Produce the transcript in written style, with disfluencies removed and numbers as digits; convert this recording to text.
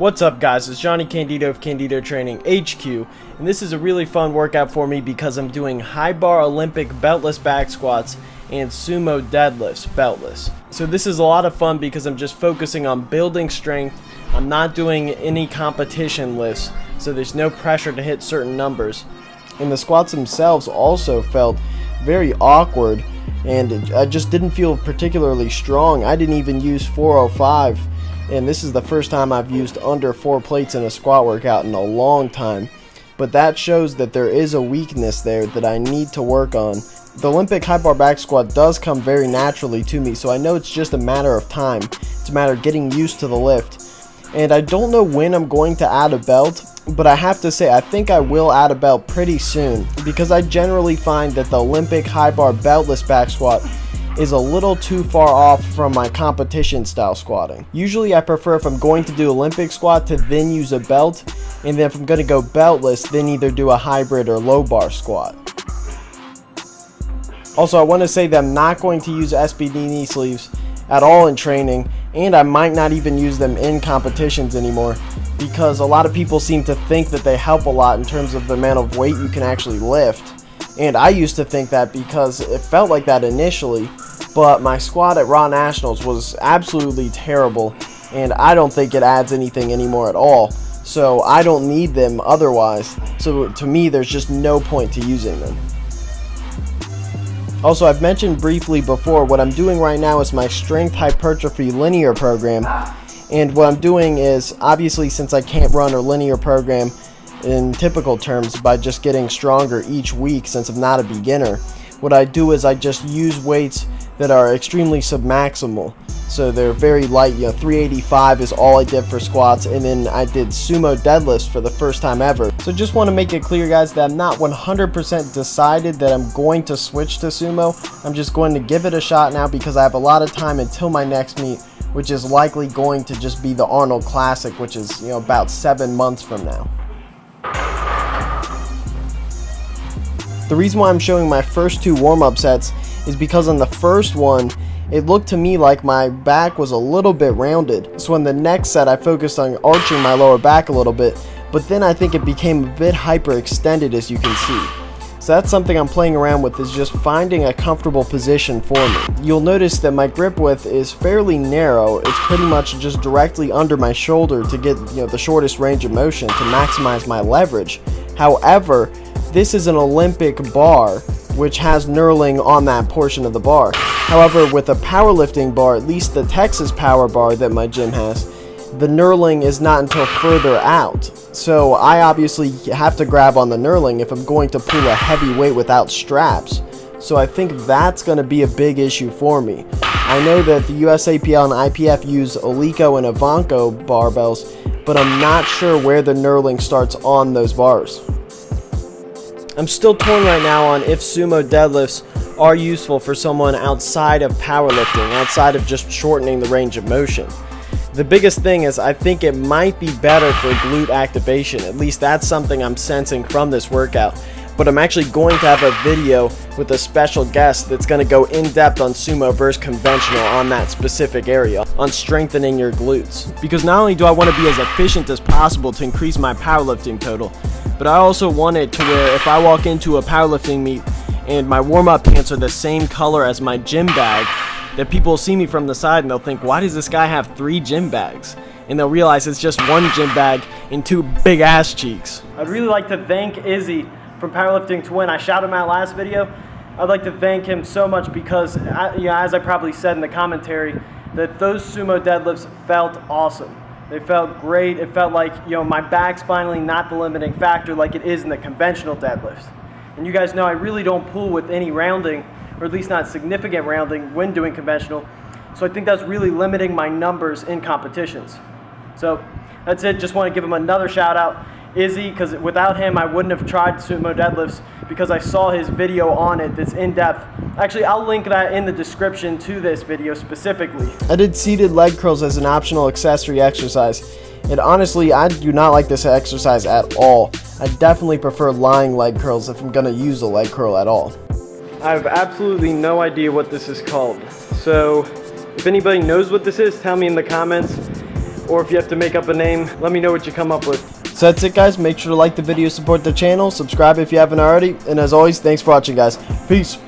What's up guys, it's Johnny Candido of Candido Training HQ, and this is a really fun workout for me because I'm doing high bar Olympic beltless back squats and sumo deadlifts beltless. So this is a lot of fun because I'm just focusing on building strength. I'm not doing any competition lifts, so there's no pressure to hit certain numbers. And the squats themselves also felt very awkward, and I just didn't feel particularly strong. I didn't even use 405. And this is the first time I've used under 4 plates in a squat workout in a long time. But that shows that there is a weakness there that I need to work on. The Olympic high bar back squat does come very naturally to me, so I know it's just a matter of time. It's a matter of getting used to the lift. And I don't know when I'm going to add a belt, but I have to say I think I will add a belt pretty soon, because I generally find that the Olympic high bar beltless back squat is a little too far off from my competition style squatting. Usually I prefer, if I'm going to do Olympic squat, to then use a belt, and then if I'm going to go beltless, then either do a hybrid or low bar squat. Also, I want to say that I'm not going to use SBD knee sleeves at all in training, and I might not even use them in competitions anymore, because a lot of people seem to think that they help a lot in terms of the amount of weight you can actually lift. And I used to think that because it felt like that initially, but my squat at Raw Nationals was absolutely terrible, and I don't think it adds anything anymore at all. So I don't need them otherwise. So to me, there's just no point to using them. Also, I've mentioned briefly before, what I'm doing right now is my strength hypertrophy linear program. And what I'm doing is, obviously, since I can't run a linear program in typical terms by just getting stronger each week, since I'm not a beginner, what I do is I just use weights that are extremely submaximal. So they're very light, 385 is all I did for squats, and then I did sumo deadlifts for the first time ever. So just want to make it clear, guys, that I'm not 100% decided that I'm going to switch to sumo. I'm just going to give it a shot now because I have a lot of time until my next meet, which is likely going to just be the Arnold Classic, which is about 7 months from now. The reason why I'm showing my first 2 warm-up sets is because on the first one, it looked to me like my back was a little bit rounded. So in the next set, I focused on arching my lower back a little bit, but then I think it became a bit hyperextended, as you can see. So that's something I'm playing around with, is just finding a comfortable position for me. You'll notice that my grip width is fairly narrow. It's pretty much just directly under my shoulder to get the shortest range of motion to maximize my leverage. However, this is an Olympic bar, which has knurling on that portion of the bar. However, with a powerlifting bar, at least the Texas Power Bar that my gym has, the knurling is not until further out. So I obviously have to grab on the knurling if I'm going to pull a heavy weight without straps. So I think that's going to be a big issue for me. I know that the USAPL and IPF use Olico and Ivanko barbells, but I'm not sure where the knurling starts on those bars. I'm still torn right now on if sumo deadlifts are useful for someone outside of powerlifting, outside of just shortening the range of motion. The biggest thing is I think it might be better for glute activation. At least that's something I'm sensing from this workout. But I'm actually going to have a video with a special guest that's going to go in depth on sumo versus conventional on that specific area, on strengthening your glutes. Because not only do I want to be as efficient as possible to increase my powerlifting total, but I also want it to where if I walk into a powerlifting meet and my warm-up pants are the same color as my gym bag, that people will see me from the side and they'll think, why does this guy have 3 gym bags? And they'll realize it's just 1 gym bag and 2 big ass cheeks. I'd really like to thank Izzy from Powerlifting to Win. I shouted him out last video. I'd like to thank him so much because, as I probably said in the commentary, that those sumo deadlifts felt awesome. They felt great. It felt like, my back's finally not the limiting factor like it is in the conventional deadlifts. And you guys know I really don't pull with any rounding, or at least not significant rounding when doing conventional. So I think that's really limiting my numbers in competitions. So that's it. Just want to give him another shout out, Izzy, because without him I wouldn't have tried sumo deadlifts, because I saw his video on it that's in depth. Actually, I'll link that in the description to this video specifically. I did seated leg curls as an optional accessory exercise, and honestly I do not like this exercise at all. I definitely prefer lying leg curls if I'm going to use a leg curl at all. I have absolutely no idea what this is called, so if anybody knows what this is, tell me in the comments. or if you have to make up a name, let me know what you come up with. So that's it, guys. Make sure to like the video, support the channel, subscribe if you haven't already, and as always, thanks for watching, guys. Peace.